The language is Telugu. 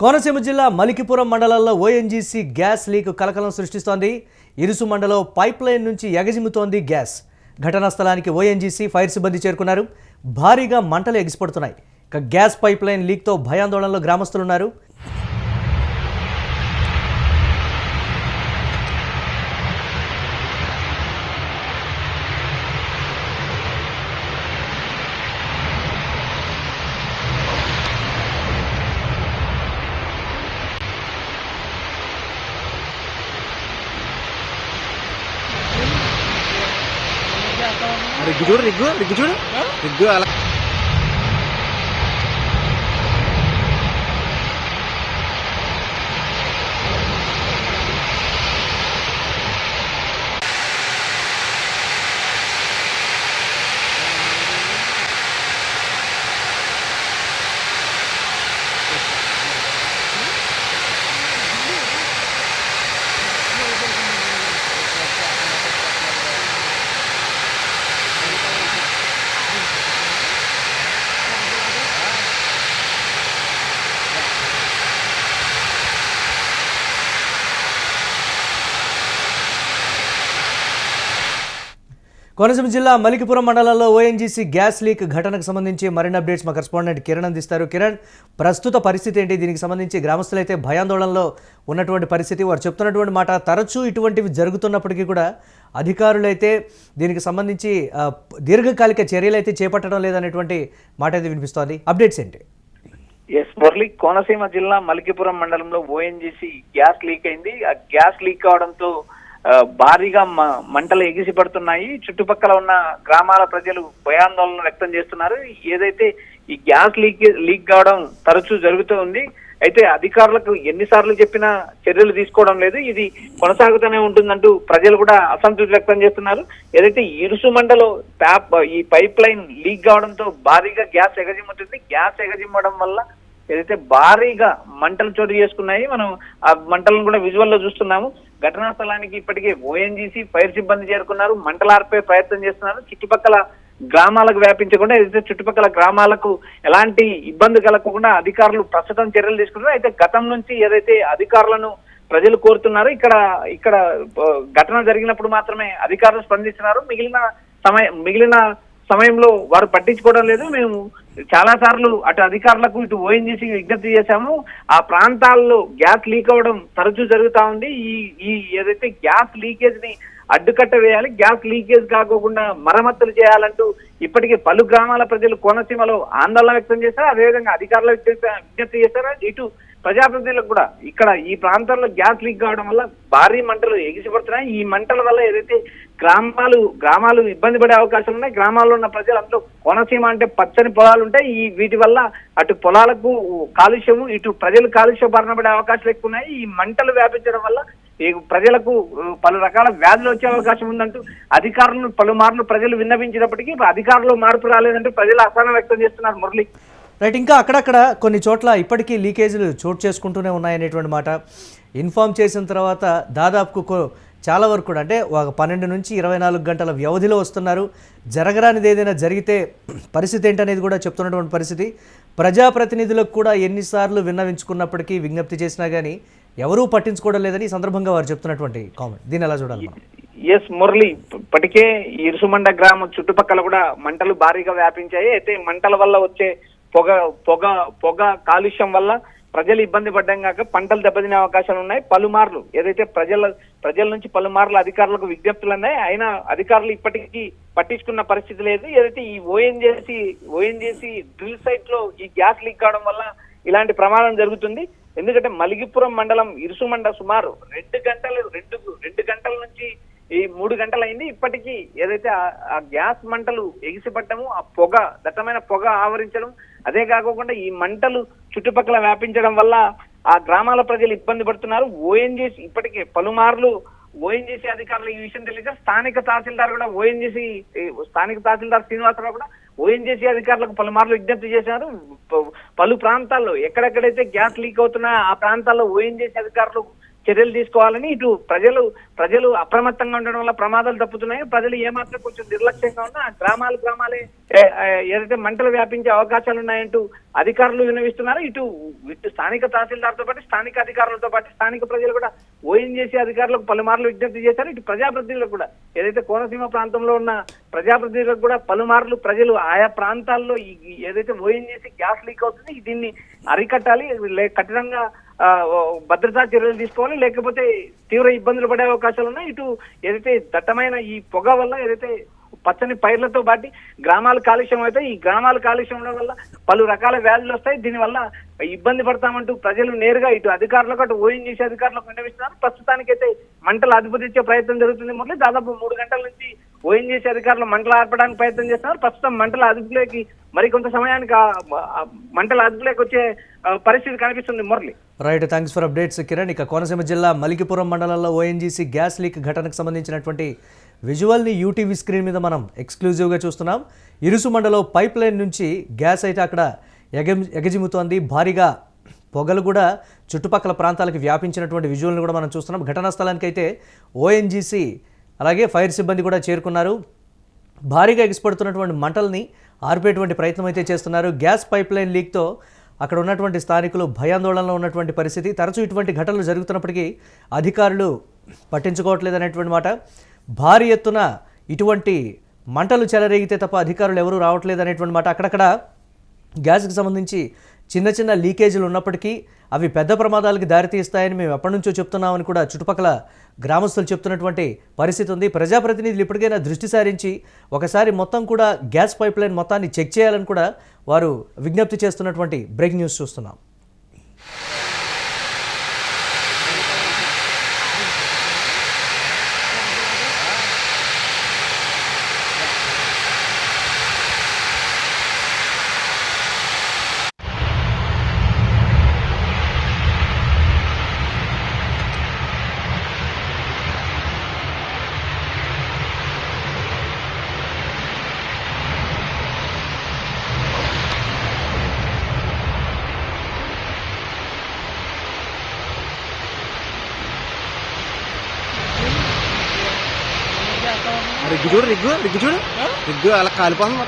కోనసీమ జిల్లా మలికిపురం మండలంలో ఓఎన్జీసీ గ్యాస్ లీక్ కలకలం సృష్టిస్తోంది. ఇరుసు మండలం పైప్ లైన్ నుంచి ఎగజిమ్ముతోంది గ్యాస్. ఘటనా స్థలానికి ఓఎన్జీసీ ఫైర్ సిబ్బంది చేరుకున్నారు. భారీగా మంటలు ఎగిసిపడుతున్నాయి. గ్యాస్ పైప్ లైన్ లీక్తో భయాందోళనలో గ్రామస్తులున్నారు. రిగ్గు చూడు రిగ్గు అలా కోనసీమ జిల్లా మలికిపురం మండలంలో ఓఎన్జీసీ గ్యాస్ లీక్ ఘటనకు సంబంధించి మరిన్ని అప్డేట్స్ మా కరెస్పాండెంట్ కిరణ్ అందిస్తారు. కిరణ్, ప్రస్తుత పరిస్థితి ఏంటి? దీనికి సంబంధించి గ్రామస్తులైతే భయాందోళనలో ఉన్నటువంటి పరిస్థితి. వారు చెప్తున్నటువంటి మాట, తరచూ ఇటువంటివి జరుగుతున్నప్పటికీ కూడా అధికారులైతే దీనికి సంబంధించి దీర్ఘకాలిక చర్యలు అయితే చేపట్టడం లేదనేటువంటి మాట అయితే వినిపిస్తోంది. అప్డేట్స్ ఏంటి? ఎస్ మురళి, కోనసీమ జిల్లా మలికిపురం మండలంలో ఓఎన్జీసీ గ్యాస్ లీక్ అయింది. ఆ గ్యాస్ లీక్ అవడంతో భారీగా మంటలు ఎగిసి పడుతున్నాయి. చుట్టుపక్కల ఉన్న గ్రామాల ప్రజలు భయాందోళన వ్యక్తం చేస్తున్నారు. ఏదైతే ఈ గ్యాస్ లీక్ కావడం తరచూ జరుగుతూ ఉంది. అయితే అధికారులకు ఎన్నిసార్లు చెప్పినా చర్యలు తీసుకోవడం లేదు. ఇది కొనసాగుతూనే ఉంటుందంటూ ప్రజలు కూడా అసంతృప్తి వ్యక్తం చేస్తున్నారు. ఏదైతే ఇరుసు మండలో ఈ పైప్ లైన్ లీక్ కావడంతో భారీగా గ్యాస్ ఎగజిమ్ముతుంది. గ్యాస్ ఎగజిమ్మడం వల్ల ఏదైతే భారీగా మంటలు చోటు చేసుకున్నాయి. మనం ఆ మంటలను కూడా విజువల్ లో చూస్తున్నాము. ఘటనా స్థలానికి ఇప్పటికే ఓఎన్జీసీ ఫైర్ సిబ్బంది చేరుకున్నారు. మంటలు ఆర్పే ప్రయత్నం చేస్తున్నారు. చుట్టుపక్కల గ్రామాలకు వ్యాపించకుండా, ఏదైతే చుట్టుపక్కల గ్రామాలకు ఎలాంటి ఇబ్బంది కలగకుండా అధికారులు ప్రస్తుతం చర్యలు తీసుకుంటున్నారు. అయితే గతం నుంచి ఏదైతే అధికారులను ప్రజలు కోరుతున్నారు, ఇక్కడ ఘటన జరిగినప్పుడు మాత్రమే అధికారులు స్పందిస్తున్నారు. మిగిలిన సమయంలో వారు పట్టించుకోవడం లేదు. మేము చాలా సార్లు అటు అధికారులకు ఇటు ఓఎన్జీసీ విజ్ఞప్తి చేశాము. ఆ ప్రాంతాల్లో గ్యాస్ లీక్ అవ్వడం తరచూ జరుగుతా ఉంది. ఈ ఏదైతే గ్యాస్ లీకేజ్ ని అడ్డుకట్ట వేయాలి, గ్యాస్ లీకేజ్ కాకోకుండా మరమ్మతులు చేయాలంటూ ఇప్పటికే పలు గ్రామాల ప్రజలు కోనసీమలో ఆందోళన వ్యక్తం చేశారు. అదేవిధంగా అధికారులు విజ్ఞప్తి చేశారు. ఇటు ప్రజాప్రతినిధులకు కూడా ఇక్కడ ఈ ప్రాంతాల్లో గ్యాస్ లీక్ కావడం వల్ల భారీ మంటలు ఎగిసిపడుతున్నాయి. ఈ మంటల వల్ల ఏదైతే గ్రామాలు ఇబ్బంది పడే అవకాశాలు ఉన్నాయి. గ్రామాల్లో ఉన్న ప్రజలు అందులో కోనసీమ అంటే పచ్చని పొలాలు ఉంటాయి. వీటి వల్ల అటు పొలాలకు కాలుష్యము, ఇటు ప్రజలు కాలుష్య బారిన పడే అవకాశాలు ఎక్కువ ఉన్నాయి. ఈ మంటలు వ్యాపించడం వల్ల ప్రజలకు పలు రకాల వ్యాధులు వచ్చే అవకాశం ఉందంటూ అధికారులను పలుమార్లు ప్రజలు విన్నవించినప్పటికీ అధికారులు మార్పు రాలేదంటూ ప్రజలు అసహనం వ్యక్తం చేస్తున్నారు. మురళి, రైట్, ఇంకా అక్కడక్కడ కొన్ని చోట్ల ఇప్పటికీ లీకేజీలు చోటు చేసుకుంటూనే ఉన్నాయనేటువంటి మాట. ఇన్ఫామ్ చేసిన తర్వాత దాదాపు చాలా వరకు కూడా, అంటే ఒక 12 నుంచి 24 గంటల వ్యవధిలో వస్తున్నారు. జరగరానిది ఏదైనా జరిగితే పరిస్థితి ఏంటనేది కూడా చెప్తున్నటువంటి పరిస్థితి. ప్రజాప్రతినిధులకు కూడా ఎన్నిసార్లు విన్నవించుకున్నప్పటికీ, విజ్ఞప్తి చేసినా కానీ ఎవరూ పట్టించుకోవడం లేదని ఈ సందర్భంగా వారు చెప్తున్నటువంటి కామెంట్. దీన్ని ఎలా చూడాలి? ఎస్ మురళి, ఇప్పటికే ఇరుసుమండ గ్రామం చుట్టుపక్కల కూడా మంటలు భారీగా వ్యాపించాయి. అయితే మంటల వల్ల వచ్చే పొగ కాలుష్యం వల్ల ప్రజలు ఇబ్బంది పడ్డం కాక పంటలు దెబ్బతినే అవకాశాలు ఉన్నాయి. పలుమార్లు ఏదైతే ప్రజల నుంచి పలుమార్లు అధికారులకు విజ్ఞప్తులు ఉన్నాయి. అయినా అధికారులు ఇప్పటికీ పట్టించుకున్న పరిస్థితి లేదు. ఏదైతే ఈ ఓఎన్జీసీ డ్రిల్ సైట్ లో ఈ గ్యాస్ లీక్ కావడం వల్ల ఇలాంటి ప్రమాదం జరుగుతుంది. ఎందుకంటే మలికిపురం మండలం ఇరుసుమండ సుమారు 2 గంటల నుంచి 3 గంటలు అయింది. ఇప్పటికీ ఏదైతే ఆ గ్యాస్ మంటలు ఎగిసిపట్టము, ఆ దట్టమైన పొగ ఆవరించడం, అదే కాకుండా ఈ మంటలు చుట్టుపక్కల వ్యాపించడం వల్ల ఆ గ్రామాల ప్రజలు ఇబ్బంది పడుతున్నారు. ఓఎన్జీసీ ఇప్పటికే పలుమార్లు ఓఎన్జీసీ అధికారులు ఈ విషయం తెలియక స్థానిక తహసీల్దార్ శ్రీనివాసరావు కూడా ఓఎన్జీసీ అధికారులకు పలుమార్లు విజ్ఞప్తి చేశారు. పలు ప్రాంతాల్లో ఎక్కడెక్కడైతే గ్యాస్ లీక్ అవుతున్నా ఆ ప్రాంతాల్లో ఓఎన్జీసీ అధికారులు చర్యలు తీసుకోవాలని ఇటు ప్రజలు అప్రమత్తంగా ఉండడం వల్ల ప్రమాదాలు తప్పుతున్నాయి. ప్రజలు ఏమాత్రం కొంచెం నిర్లక్ష్యంగా ఉన్నా గ్రామాలే ఏదైతే మంటలు వ్యాపించే అవకాశాలు ఉన్నాయంటూ అధికారులు విన్నవిస్తున్నారు. ఇటు స్థానిక తహసీల్దార్తో పాటు స్థానిక అధికారులతో పాటు స్థానిక ప్రజలు కూడా ఓఎన్జీసీ అధికారులకు పలుమార్లు విజ్ఞప్తి చేశారు. ఇటు ప్రజాప్రతినిధులకు కూడా ఏదైతే కోనసీమ ప్రాంతంలో ఉన్న ప్రజాప్రతినిధులకు కూడా పలుమార్లు ప్రజలు ఆయా ప్రాంతాల్లో ఏదైతే ఓఎన్జీసీ గ్యాస్ లీక్ అవుతుంది దీన్ని అరికట్టాలి, కఠినంగా భద్రతా చర్యలు తీసుకోవాలి, లేకపోతే తీవ్ర ఇబ్బందులు పడే అవకాశాలు ఉన్నాయి. ఇటు ఏదైతే దట్టమైన ఈ పొగ వల్ల ఏదైతే పచ్చని పైర్లతో పాటు గ్రామాలు కాలుష్యం అవుతాయి. ఈ గ్రామాలు కాలుష్యం ఉండడం వల్ల పలు రకాల వ్యాధులు వస్తాయి. దీనివల్ల ఇబ్బంది పడతామంటూ ప్రజలు నేరుగా ఇటు అధికారులకు అటు ఓఎన్జీసీ అధికారులకు విన్నవిస్తున్నారు. ప్రస్తుతానికైతే మంటలు అదుపు తెచ్చే ప్రయత్నం జరుగుతుంది. మొదలు దాదాపు 3 గంటల నుంచి ఓఎన్జీసీ అధికారులు మంటలు ఆర్పడానికి ప్రయత్నం చేస్తున్నారు. ప్రస్తుతం మంటల అదుపులోకి మరికొంత సమయానికి మంటల అదుపులోకి వచ్చే పరిస్థితి కనిపిస్తుంది. Murali, right, thanks for updates Kiran. ఇక కోనసీమ జిల్లా మలికిపురం మండలంలో ఓఎన్జీసీ గ్యాస్ లీక్ ఘటనకు సంబంధించినటువంటి విజువల్ని యూటీవీ స్క్రీన్ మీద మనం ఎక్స్క్లూజివ్గా చూస్తున్నాం. ఇరుసు మండలం పైప్ లైన్ నుంచి గ్యాస్ అయితే అక్కడ ఎగజిమ్ముతోంది. భారీగా పొగలు కూడా చుట్టుపక్కల ప్రాంతాలకు వ్యాపించినటువంటి విజువల్ని కూడా మనం చూస్తున్నాం. ఘటనా స్థలానికి అయితే ఓఎన్జీసీ అలాగే ఫైర్ సిబ్బంది కూడా చేరుకున్నారు. భారీగా ఎగిసిపడుతున్నటువంటి మంటల్ని ఆర్పేటువంటి ప్రయత్నం అయితే చేస్తున్నారు. గ్యాస్ పైప్ లైన్ లీక్తో అక్కడ ఉన్నటువంటి స్థానికులు భయాందోళనలో ఉన్నటువంటి పరిస్థితి. తరచూ ఇటువంటి ఘటనలు జరుగుతున్నప్పటికీ అధికారులు పట్టించుకోవట్లేదు అనేటువంటి మాట. భారీ ఎత్తున ఇటువంటి మంటలు చెలరేగితే తప్ప అధికారులు ఎవరూ రావట్లేదు అనేటువంటి మాట. అక్కడక్కడ గ్యాస్కి సంబంధించి చిన్న లీకేజీలు ఉన్నప్పటికీ అవి పెద్ద ప్రమాదాలకు దారితీస్తాయని మేము ఎప్పటి నుంచో చెప్తున్నామని కూడా చుట్టుపక్కల గ్రామస్తులు చెప్తున్నటువంటి పరిస్థితి ఉంది. ప్రజాప్రతినిధులు ఇప్పటికైనా దృష్టి సారించి ఒకసారి మొత్తం కూడా గ్యాస్ పైప్ లైన్ మొత్తాన్ని చెక్ చేయాలని కూడా వారు విజ్ఞప్తి చేస్తున్నటువంటి బ్రేకింగ్ న్యూస్ చూస్తున్నాం. రిగ్గు చూడు రిగ్గు అలా కాలిపోతుంది.